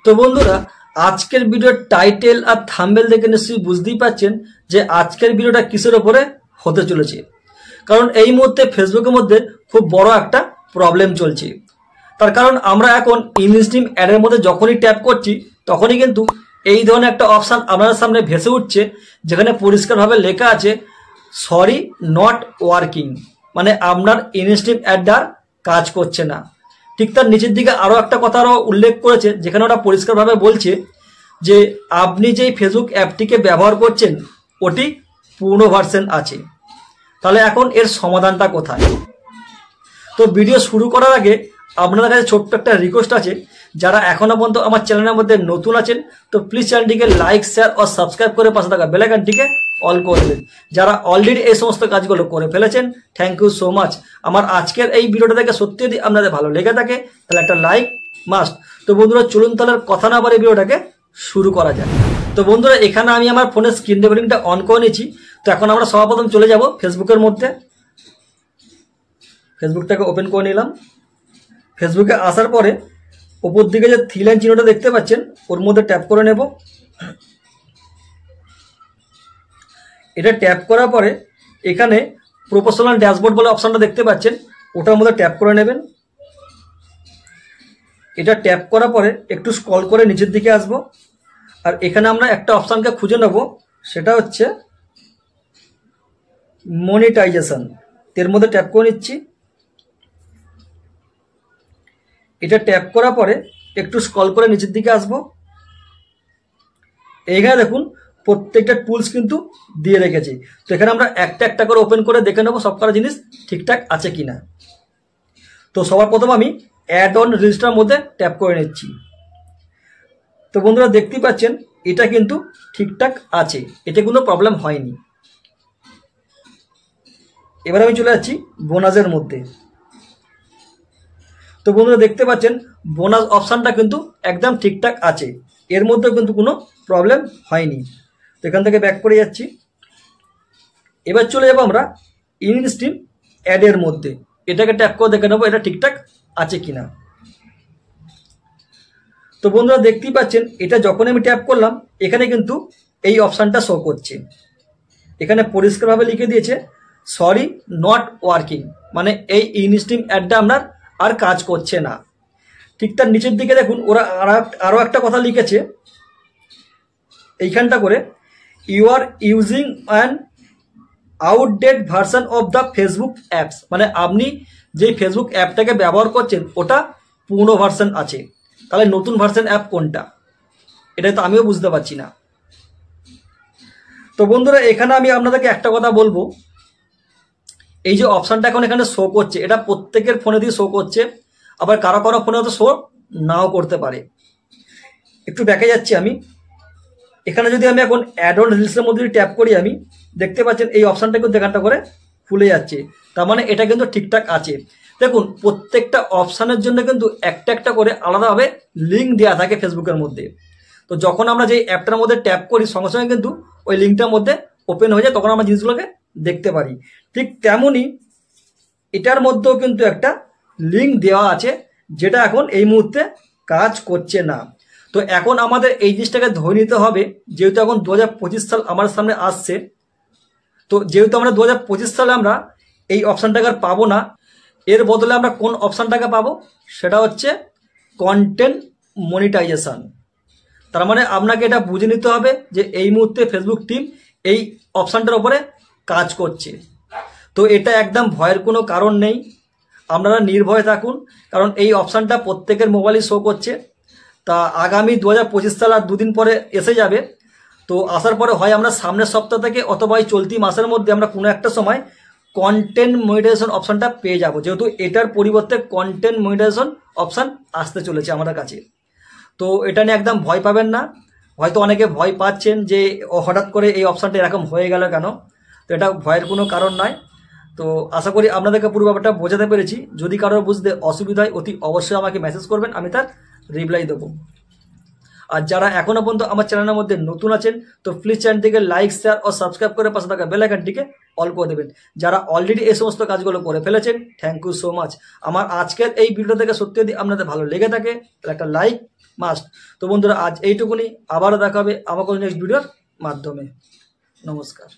তো বন্ধুরা আজকের ভিডিওর টাইটেল আর থাম্বনেল দেখে নিশ্চয়ই বুঝতেই পারছেন যে আজকের ভিডিওটা কিসের উপরে হতে চলেছে। কারণ এই মুহূর্তে ফেসবুকের মধ্যে খুব বড় একটা প্রবলেম চলছে। তার কারণ আমরা এখন ইনস্ট্রিম অ্যাডের মধ্যে যখনই ট্যাপ করছি তখনই কিন্তু এই ধরনের একটা অপশান আপনাদের সামনে ভেসে উঠছে, যেখানে পরিষ্কারভাবে লেখা আছে সরি নট ওয়ার্কিং, মানে আপনার ইনস্ট্রিম অ্যাডটা কাজ করছে না। ঠিক তার নিচের দিকে আরও একটা কথা উল্লেখ করেছে, যেখানে ওটা পরিষ্কারভাবে বলছে যে আপনি যেই ফেসবুক অ্যাপটিকে ব্যবহার করছেন ওটি পুরনো ভার্সন আছে। তাহলে এখন এর সমাধানটা কোথায়? তো ভিডিও শুরু করার আগে আপনাদের কাছে ছোট্ট একটা রিকোয়েস্ট আছে, যারা এখনও পর্যন্ত আমার চ্যানেলের মধ্যে নতুন আছেন তো প্লিজ চ্যানেলটিকে লাইক শেয়ার ও সাবস্ক্রাইব করে পাশে থাকা বেল আইকনটিকে অল করে দেবেন। যারা অলরেডি এই সমস্ত কাজগুলো করে ফেলেছেন থ্যাংক ইউ সো মাচ। আমার আজকের এই ভিডিওটা দেখে সত্যি যদি আপনাদের ভালো লেগে থাকে তাহলে একটা লাইক মাস্ট। তো বন্ধুরা চলুন তাহলে কথা না বলে ভিডিওটাকে শুরু করা যায়। তো বন্ধুরা এখানে আমি আমার ফোনের স্ক্রিন রেকর্ডিংটা অন করে নিয়েছি। তো এখন আমরা সর্বপ্রথম চলে যাব ফেসবুকের মধ্যে। ফেসবুকটাকে ওপেন করে নিলাম। ফেসবুকে আসার পরে উপর দিকে যে থ্রি লাইন চিহ্নটা দেখতে পাচ্ছেন ওর মধ্যে ট্যাপ করে নেব। এটা ট্যাপ করার পরে এখানে প্রফেশনাল ড্যাশবোর্ড বলে অপশানটা দেখতে পাচ্ছেন, ওটার মধ্যে ট্যাপ করে নেবেন। এটা ট্যাপ করার পরে একটু স্ক্রল করে নিচের দিকে আসব, আর এখানে আমরা একটা অপশানকে খুঁজে নেব, সেটা হচ্ছে মনিটাইজেশন। এর মধ্যে ট্যাপ করে নিচ্ছি। এটা ট্যাপ করার পরে একটু স্ক্রল করে নিচের দিকে আসব। এইখানে দেখুন প্রত্যেকটা টুলস কিন্তু দিয়ে রেখেছি। তো এখানে আমরা একটা একটা করে ওপেন করে দেখে নেব সব কটা জিনিস ঠিকঠাক আছে কিনা। তো সবার প্রথম আমি অ্যাড অন রেজিস্টার মধ্যে ট্যাপ করে নিচ্ছি। তো বন্ধুরা দেখতেই পাচ্ছেন এটা কিন্তু ঠিকঠাক আছে, এটা কোনো প্রবলেম হয়নি। এবার আমি চলে যাচ্ছি বোনাসের মধ্যে। তো বন্ধুরা দেখতে পাচ্ছেন বোনাস অপশানটা কিন্তু একদম ঠিকঠাক আছে, এর মধ্যে কিন্তু কোনো প্রবলেম হয়নি। তো এখান থেকে ব্যাক করে যাচ্ছি। এবার চলে যাবো আমরা ইনস্ট্রিম অ্যাডের মধ্যে। এটাকে ট্যাপ করে দেখে নেবো এটা ঠিকঠাক আছে কিনা। তো বন্ধুরা দেখতেই পাচ্ছেন এটা যখন আমি ট্যাপ করলাম এখানে কিন্তু এই অপশানটা শো করছে। এখানে পরিষ্কারভাবে লিখে দিয়েছে সরি নট ওয়ার্কিং, মানে এই ইনস্ট্রিম অ্যাডটা আপনার আর কাজ করছে না। ঠিক তার নিচের দিকে দেখুন ওরা আরও একটা কথা লিখেছে এইখানটা করে, you are using an outdate version of the Facebook apps, মানে আপনি যেই ফেসবুক অ্যাপটাকে ব্যবহার করছেন ওটা পুরনো ভার্সন আছে। তাহলে নতুন ভার্সন অ্যাপ কোনটা, এটা তো আমিও বুঝতে পারছি না। তো বন্ধুরা এখানে আমি আপনাদেরকে একটা কথা বলবো, এই যে অপশানটা এখন এখানে শো করছে এটা প্রত্যেকের ফোনে দিয়ে শো করছে, আবার কারো কারো ফোনে তো শো নাও করতে পারে। একটু দেখে যাচ্ছি আমি। এখানে যদি আমি এখন অ্যাড অন রিলসের মধ্যে ট্যাপ করি আমি দেখতে পাচ্ছেন এই অপশানটা কিন্তু এখানটা করে খুলে যাচ্ছে, তার মানে এটা কিন্তু ঠিকঠাক আছে। দেখুন প্রত্যেকটা অপশানের জন্য কিন্তু একটা একটা করে আলাদাভাবে লিঙ্ক দেওয়া থাকে ফেসবুকের মধ্যে। তো যখন আমরা যে অ্যাপটার মধ্যে ট্যাপ করি সঙ্গে সঙ্গে কিন্তু ওই লিঙ্কটার মধ্যে ওপেন হয়ে যায়, তখন আমরা জিনিসগুলোকে দেখতে পারি। ঠিক তেমনই এটার মধ্যেও কিন্তু একটা লিঙ্ক দেওয়া আছে যেটা এখন এই মুহূর্তে কাজ করছে না। তো এখন আমাদের এই জিনিসটাকে ধরে নিতে হবে, যেহেতু এখন 2025 সাল আমার সামনে আসছে। তো যেহেতু আমরা 2025 সালে আমরা এই অপশানটাকে আর পাবো না, এর বদলে আমরা কোন অপশানটাকে পাবো সেটা হচ্ছে কন্টেন্ট মনিটাইজেশন। তার মানে আপনাকে এটা বুঝে নিতে হবে যে এই মুহূর্তে ফেসবুক টিম এই অপশানটার উপরে কাজ করছে। তো এটা একদম ভয়ের কোনো কারণ নেই, আপনারা নির্ভয় থাকুন, কারণ এই অপশানটা প্রত্যেকের মোবাইলে শো করছে। তা আগামী 2025 সাল আর দুদিন পরে এসে যাবে। তো আসার পরে হয় আমরা সামনের সপ্তাহ থেকে অথবা এই চলতি মাসের মধ্যে আমরা কোনো একটা সময় কন্টেন্ট মনিটাইজেশন অপশানটা পেয়ে যাব, যেহেতু এটার পরিবর্তে কন্টেন্ট মনিটাইজেশন অপশান আসতে চলেছে আমাদের কাছে। তো এটা নিয়ে একদম ভয় পাবেন না। হয়তো অনেকে ভয় পাচ্ছেন যে হঠাৎ করে এই অপশানটা এরকম হয়ে গেল কেন, তো এটা ভয়ের কোনো কারণ নয়। তো আশা করি আপনাদেরকে পুরো ব্যাপারটা বোঝাতে পেরেছি। যদি কারোর বুঝতে অসুবিধা হয় অতি অবশ্যই আমাকে মেসেজ করবেন, আমি তার রিপ্লাই দেবো। আর যারা এখনো পর্যন্ত আমার চ্যানেলের মধ্যে নতুন আছেন তো প্লিজ চ্যানেলটিকে লাইক শেয়ার ও সাবস্ক্রাইব করে পাশে থাকা বেল আইকনটিকে অল করে দেবেন। যারা অলরেডি এই সমস্ত কাজগুলো করে ফেলেছেন, থ্যাংক ইউ সো মাচ। আমার আজকের এই ভিডিও থেকে সত্যি যদি আপনাদের ভালো লেগে থাকে তাহলে একটা লাইক মাস্ট। তো বন্ধুরা আজ এইটুকুনি, আবারও দেখা হবে আমার কোনো নেক্সট ভিডিওর মাধ্যমে। নমস্কার।